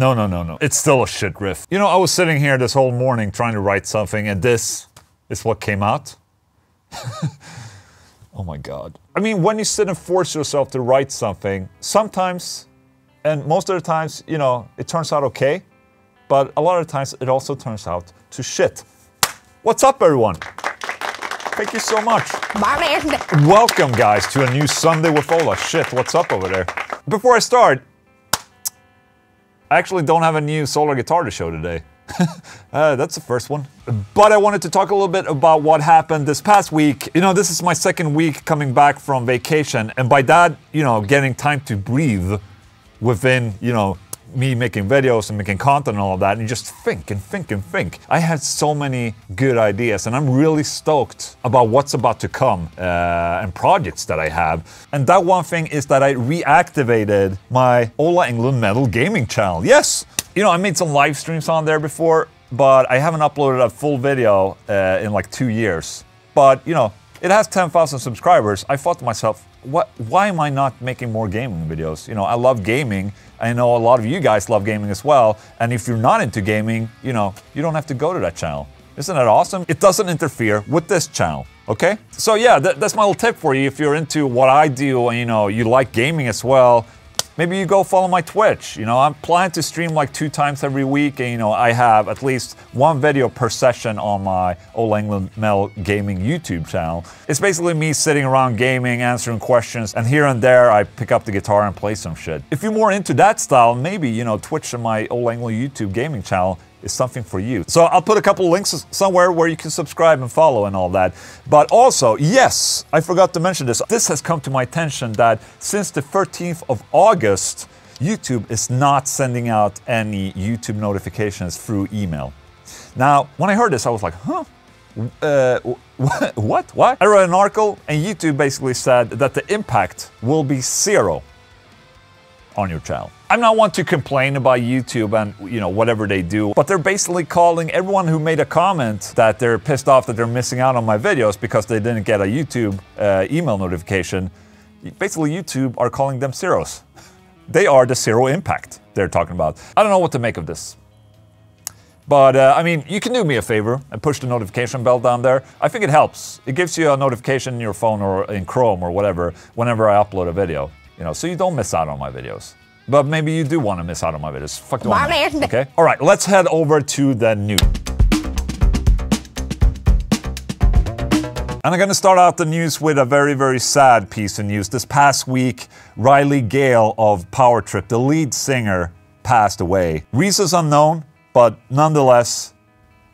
No. It's still a shit riff. You know, I was sitting here this whole morning trying to write something, and this is what came out. Oh my god. I mean, when you sit and force yourself to write something, sometimes, and most of the times, you know, it turns out okay. But a lot of times, it also turns out to shit. What's up, everyone? Thank you so much. Welcome, guys, to a new Sunday with Ola. Shit, what's up over there? Before I start, I actually don't have a new solar guitar to show today. That's the first one. But I wanted to talk a little bit about what happened this past week. You know, this is my second week coming back from vacation. And by that, you know, getting time to breathe within, you know, me making videos and making content and all of that, and you just think and think and think. I had so many good ideas, and I'm really stoked about what's about to come and projects that I have. And that one thing is that I reactivated my Ola Englund Metal Gaming channel. Yes! You know, I made some live streams on there before, but I haven't uploaded a full video in like 2 years. But, you know, it has 10,000 subscribers. I thought to myself, why am I not making more gaming videos? You know, I love gaming. I know a lot of you guys love gaming as well. And if you're not into gaming, you know, you don't have to go to that channel. Isn't that awesome? It doesn't interfere with this channel, okay? So yeah, that's my little tip for you. If you're into what I do and, you know, you like gaming as well, maybe you go follow my Twitch. You know, I'm planning to stream like 2 times every week, and you know, I have at least 1 video per session on my Ola Englund Metal Gaming YouTube channel. It's basically me sitting around gaming, answering questions, and here and there I pick up the guitar and play some shit. If you're more into that style, maybe, you know, Twitch and my Ola Englund YouTube gaming channel is something for you. So I'll put a couple of links somewhere where you can subscribe and follow and all that. But also, yes, I forgot to mention this. This has come to my attention that since the 13th of August, YouTube is not sending out any YouTube notifications through email. Now, when I heard this, I was like, huh? What? Why? I read an article, and YouTube basically said that the impact will be 0 on your channel. I'm not one to complain about YouTube and, you know, whatever they do, but they're basically calling everyone who made a comment that they're pissed off that they're missing out on my videos because they didn't get a YouTube email notification. Basically, YouTube are calling them zeros. They are the 0 impact they're talking about. I don't know what to make of this. But, I mean, you can do me a favor and push the notification bell down there. I think it helps. It gives you a notification in your phone or in Chrome or whatever whenever I upload a video. You know, so you don't miss out on my videos. But maybe you do want to miss out on my videos. Fuck the one. Okay? Alright, let's head over to the news. And I'm gonna start out the news with a very, very sad piece of news. This past week, Riley Gale of Power Trip, the lead singer, passed away. Reasons unknown, but nonetheless,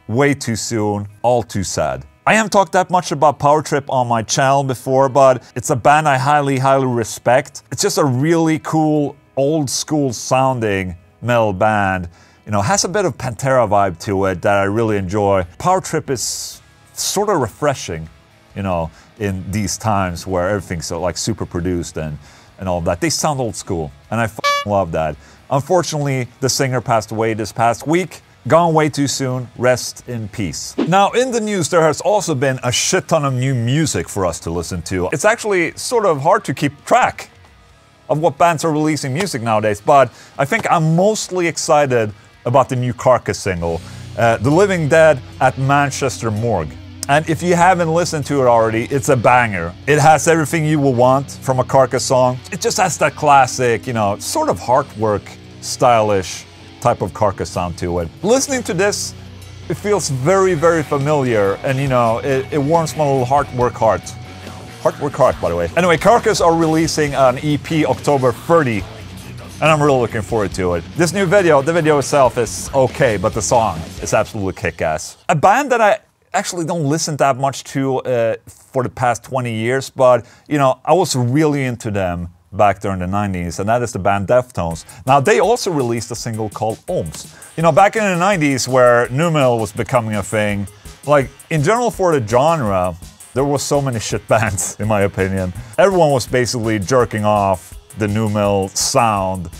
way too soon, all too sad. I haven't talked that much about Power Trip on my channel before, but it's a band I highly, highly respect. It's just a really cool, old school sounding metal band. You know, has a bit of Pantera vibe to it that I really enjoy. Power Trip is sort of refreshing, you know, in these times where everything's so, like, super produced and all that. They sound old school, and I f***ing love that. Unfortunately, the singer passed away this past week. Gone way too soon, rest in peace. Now, in the news, there has also been a shit ton of new music for us to listen to. It's actually sort of hard to keep track of what bands are releasing music nowadays, but I think I'm mostly excited about the new Carcass single, The Living Dead at Manchester Morgue. And if you haven't listened to it already, it's a banger. It has everything you will want from a Carcass song. It just has that classic, you know, sort of heartwork, stylish type of Carcass sound to it. Listening to this, it feels very, very familiar, and you know, it warms my little heartwork heart. Heartwork heart, by the way. Anyway, Carcass are releasing an EP October 30, and I'm really looking forward to it. This new video, the video itself is okay, but the song is absolutely kick-ass. A band that I actually don't listen that much to for the past 20 years, but you know, I was really into them back during the 90s, and that is the band Deftones. Now, they also released a single called Ohms. You know, back in the 90s where nu metal was becoming a thing, like, in general for the genre, there was so many shit bands, in my opinion. Everyone was basically jerking off the nu metal sound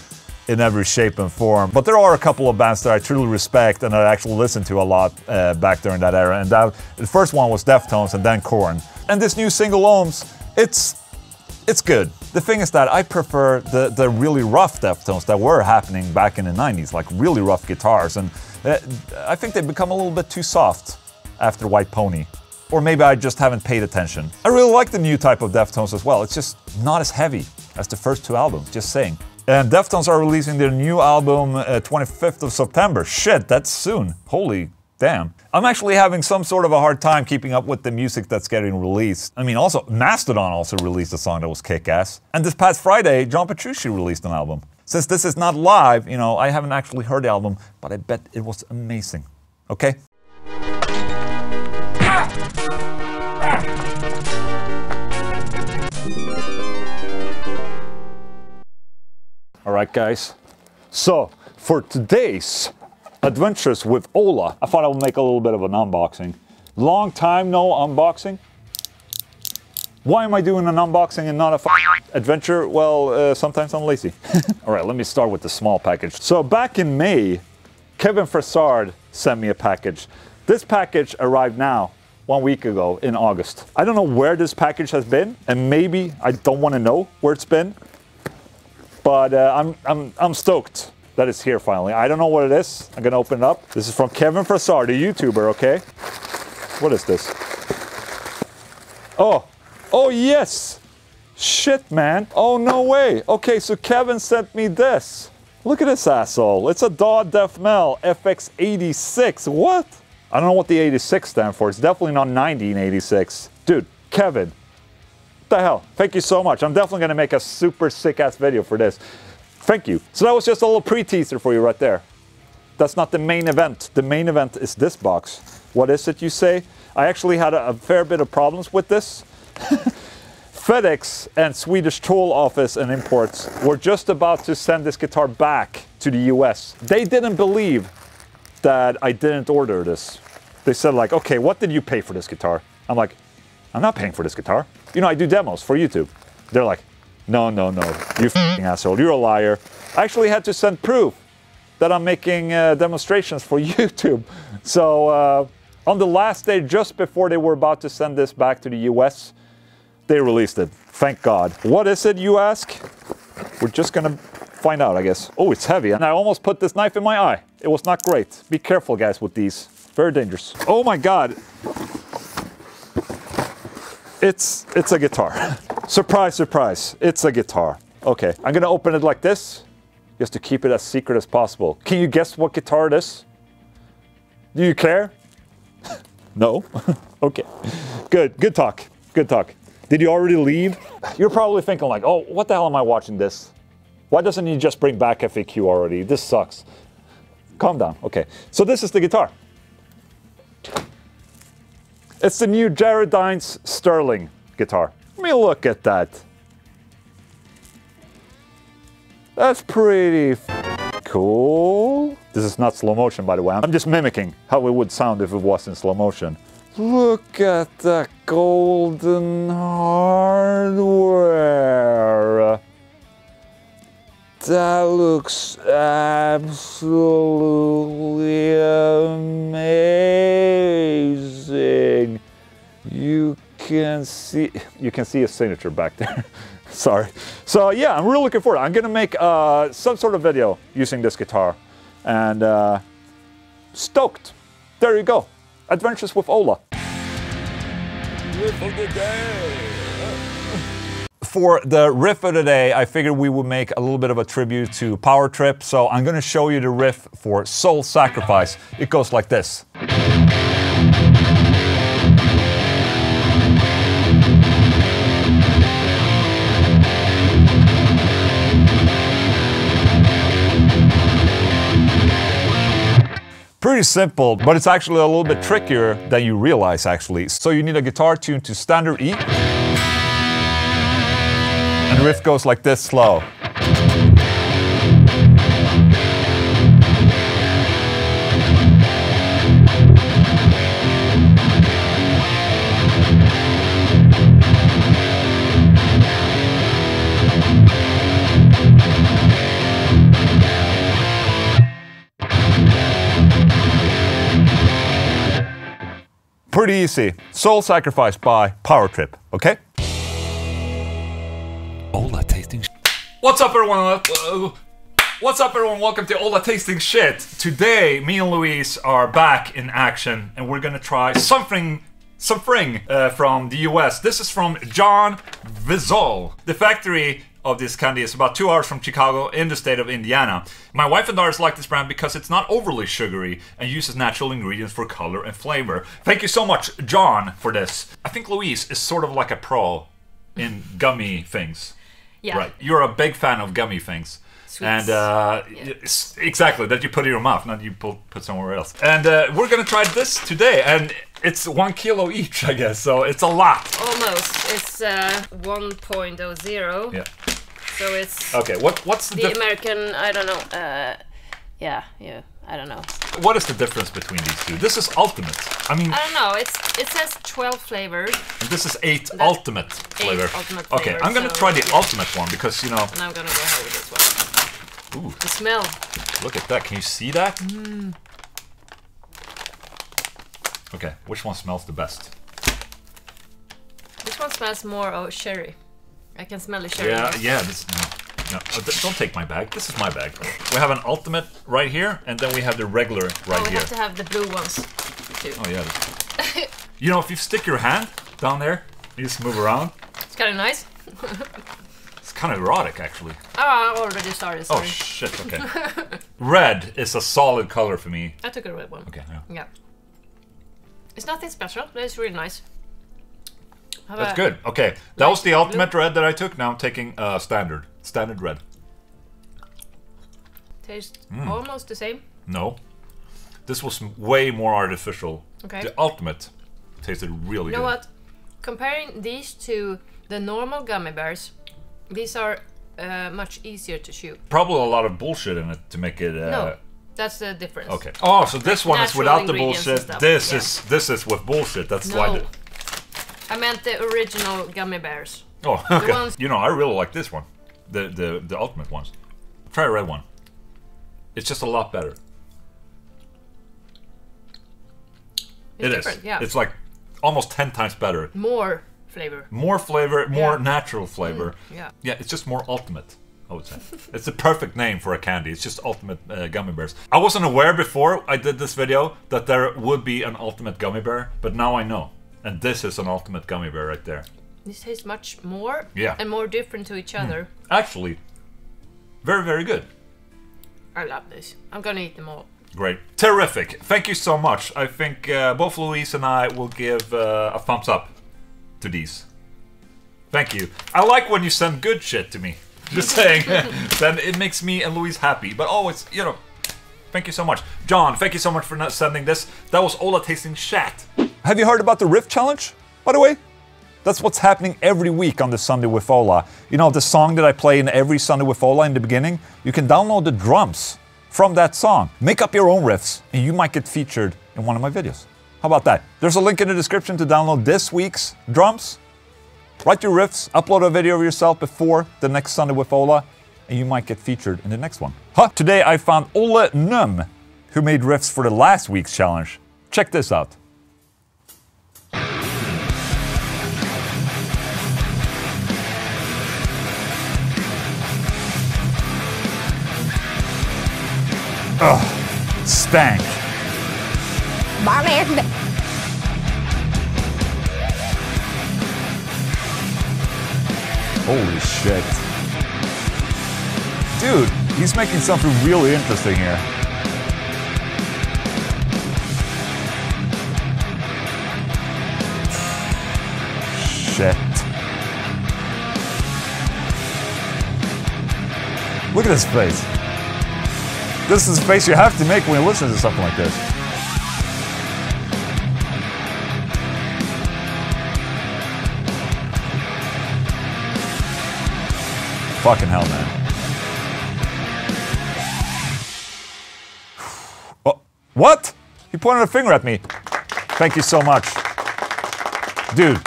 in every shape and form. But there are a couple of bands that I truly respect and I actually listened to a lot back during that era. And the first one was Deftones and then Korn. And this new single, Ohms, it's good. The thing is that I prefer the really rough Deftones that were happening back in the 90s, like really rough guitars, and I think they've become a little bit too soft after White Pony. Or maybe I just haven't paid attention. I really like the new type of Deftones as well. It's just not as heavy as the first two albums, just saying. And Deftones are releasing their new album 25th of September. Shit, that's soon. Holy damn. I'm actually having some sort of a hard time keeping up with the music that's getting released. I mean, also, Mastodon also released a song that was kick-ass. And this past Friday, John Petrucci released an album. Since this is not live, you know, I haven't actually heard the album, but I bet it was amazing. Okay? Alright guys, so for today's adventures with Ola, I thought I would make a little bit of an unboxing. Long time no unboxing. Why am I doing an unboxing and not a adventure? Well, sometimes I'm lazy. Alright, let me start with the small package. So back in May, Kevin Frassard sent me a package. This package arrived now, 1 week ago in August. I don't know where this package has been, and maybe I don't want to know where it's been. But I'm stoked that it's here finally. I don't know what it is. I'm gonna open it up. This is from Kevin Frassard, a YouTuber, okay? What is this? Oh yes! Shit, man. Oh, no way. Okay, so Kevin sent me this. Look at this asshole. It's a Daw Def Mel FX86. What? I don't know what the 86 stands for. It's definitely not 1986. Dude, Kevin. What the hell? Thank you so much. I'm definitely gonna make a super sick-ass video for this. Thank you. So that was just a little pre-teaser for you right there. That's not the main event. The main event is this box. What is it, you say? I actually had a fair bit of problems with this. FedEx and Swedish Toll Office and Imports were just about to send this guitar back to the US. They didn't believe that I didn't order this. They said like, okay, what did you pay for this guitar? I'm like, I'm not paying for this guitar. You know, I do demos for YouTube. They're like, no, you f***ing asshole, you're a liar. I actually had to send proof that I'm making demonstrations for YouTube. So on the last day, just before they were about to send this back to the US, they released it. Thank God. What is it, you ask? We're just gonna find out, I guess. Oh, it's heavy, and I almost put this knife in my eye. It was not great. Be careful, guys, with these. Very dangerous. Oh my God. It's a guitar. Surprise, surprise. It's a guitar. Okay, I'm gonna open it like this, just to keep it as secret as possible. Can you guess what guitar it is? Do you care? No? Okay. Good talk. Good talk. Did you already leave? You're probably thinking like, oh, what the hell am I watching this? Why doesn't he just bring back FAQ already? This sucks. Calm down. Okay, so this is the guitar. It's the new Jaredines Sterling guitar. Let me look at that. That's pretty cool. This is not slow motion, by the way. I'm just mimicking how it would sound if it was in slow motion. Look at the golden hardware. That looks absolutely amazing. You can see a signature back there. Sorry. So yeah, I'm really looking forward. I'm gonna make some sort of video using this guitar, and stoked. There you go. Adventures with Ola. Riff of the day. For the riff of the day, I figured we would make a little bit of a tribute to Power Trip, so I'm gonna show you the riff for Soul Sacrifice. It goes like this. Pretty simple, but it's actually a little bit trickier than you realize actually. So you need a guitar tuned to standard E. And the riff goes like this, slow. Pretty easy. Soul Sacrifice by Power Trip, okay? Ola Tasting Shit. What's up, everyone? What's up, everyone? Welcome to Ola Tasting Shit. Today, me and Louise are back in action, and we're gonna try something from the US. This is from John Vizol. The factory of this candy is about 2 hours from Chicago in the state of Indiana. My wife and daughters like this brand because it's not overly sugary and uses natural ingredients for color and flavor. Thank you so much, John, for this. I think Louise is sort of like a pro in gummy things. Yeah. Right. You're a big fan of gummy things. Sweets. And exactly, that you put in your mouth, not you put somewhere else. And we're gonna try this today, and it's 1 kilo each, I guess, so it's a lot. Almost. It's 1.00. Yeah. So it's okay. What's the American? I don't know. Yeah. I don't know. What is the difference between these two? This is ultimate. I mean, I don't know. It says 12 flavors. And this is 8 ultimate flavor. 8 ultimate flavor. Okay, I'm gonna try the ultimate one because you know. And I'm gonna go ahead with this one. Ooh. The smell. Look at that. Can you see that? Mm. Okay, which one smells the best? This one smells more of cherry. I can smell the cherry. Yeah. No, don't take my bag. This is my bag. We have an ultimate right here, and then we have the regular right we here. have to have the blue ones too. Oh yeah. You know, if you stick your hand down there, you just move around. It's kind of nice. It's kind of erotic, actually. Oh, I already started. Sorry. Oh shit. Okay. Red is a solid color for me. I took a red one. Okay. Yeah. It's nothing special, but it's really nice. That's good. Okay, that was the ultimate red that I took. Now I'm taking standard red. Tastes almost the same. No, this was way more artificial. Okay. The ultimate tasted really good. You know what? Comparing these to the normal gummy bears, these are much easier to chew. Probably a lot of bullshit in it to make it. No, that's the difference. Okay. Oh, so this one is without the bullshit. This is with bullshit. That's why. I meant the original gummy bears. Oh, okay. You know, I really like this one. The ultimate ones. Try a red one. It's just a lot better. It is. Yeah. It's like almost 10 times better. More flavor. More flavor, more natural flavor. Yeah. Yeah, it's just more ultimate, I would say. It's the perfect name for a candy. It's just ultimate gummy bears. I wasn't aware before I did this video that there would be an ultimate gummy bear, but now I know. And this is an ultimate gummy bear right there. This tastes much more and more different to each other. Actually, very, very good. I love this. I'm gonna eat them all. Great. Terrific. Thank you so much. I think both Louise and I will give a thumbs up to these. Thank you. I like when you send good shit to me. Just saying. Then it makes me and Louise happy. But always, you know, thank you so much. John, thank you so much for sending this. That was Ola Tasting Shit. Have you heard about the Riff challenge, by the way? That's what's happening every week on the Sunday with Ola. You know, the song that I play in every Sunday with Ola in the beginning, you can download the drums from that song. Make up your own riffs, and you might get featured in one of my videos. How about that? There's a link in the description to download this week's drums. Write your riffs, upload a video of yourself before the next Sunday with Ola, and you might get featured in the next one. Today I found Olle Nömm, who made riffs for the last week's challenge. Check this out. Ugh, stank. Holy shit. Dude, he's making something really interesting here. Shit. Look at his face. This is the face you have to make when you listen to something like this. Fucking hell, man. Oh, what? He pointed a finger at me. Thank you so much. Dude,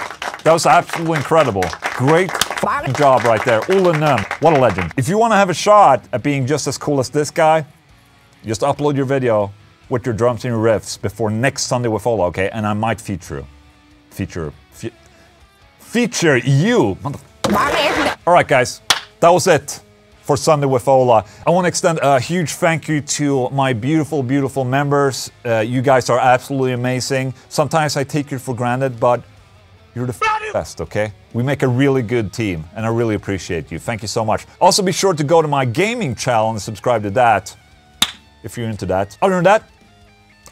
that was absolutely incredible. Great fucking job right there. Ola Nömm, what a legend. If you want to have a shot at being just as cool as this guy, just upload your video with your drums and your riffs before next Sunday with Ola, okay? And I might feature you. Alright guys, that was it for Sunday with Ola. I want to extend a huge thank you to my beautiful, beautiful members. You guys are absolutely amazing. Sometimes I take you for granted, but you're the best, okay? We make a really good team, and I really appreciate you. Thank you so much. Also, be sure to go to my gaming channel and subscribe to that, if you're into that. Other than that,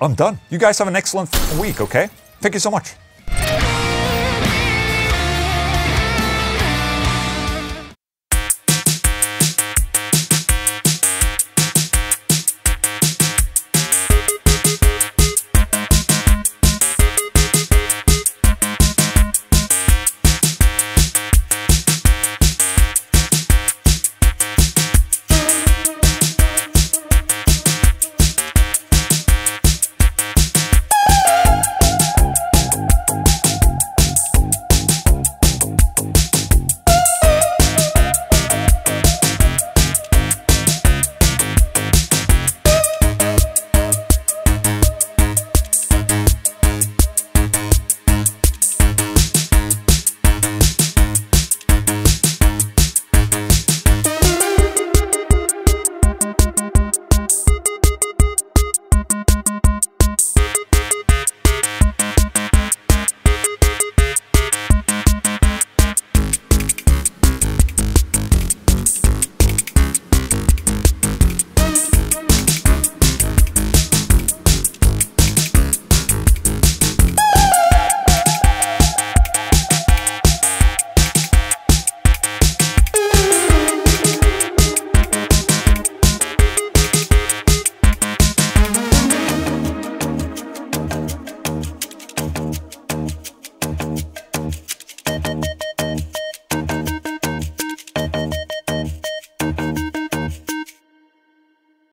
I'm done. You guys have an excellent week, okay? Thank you so much.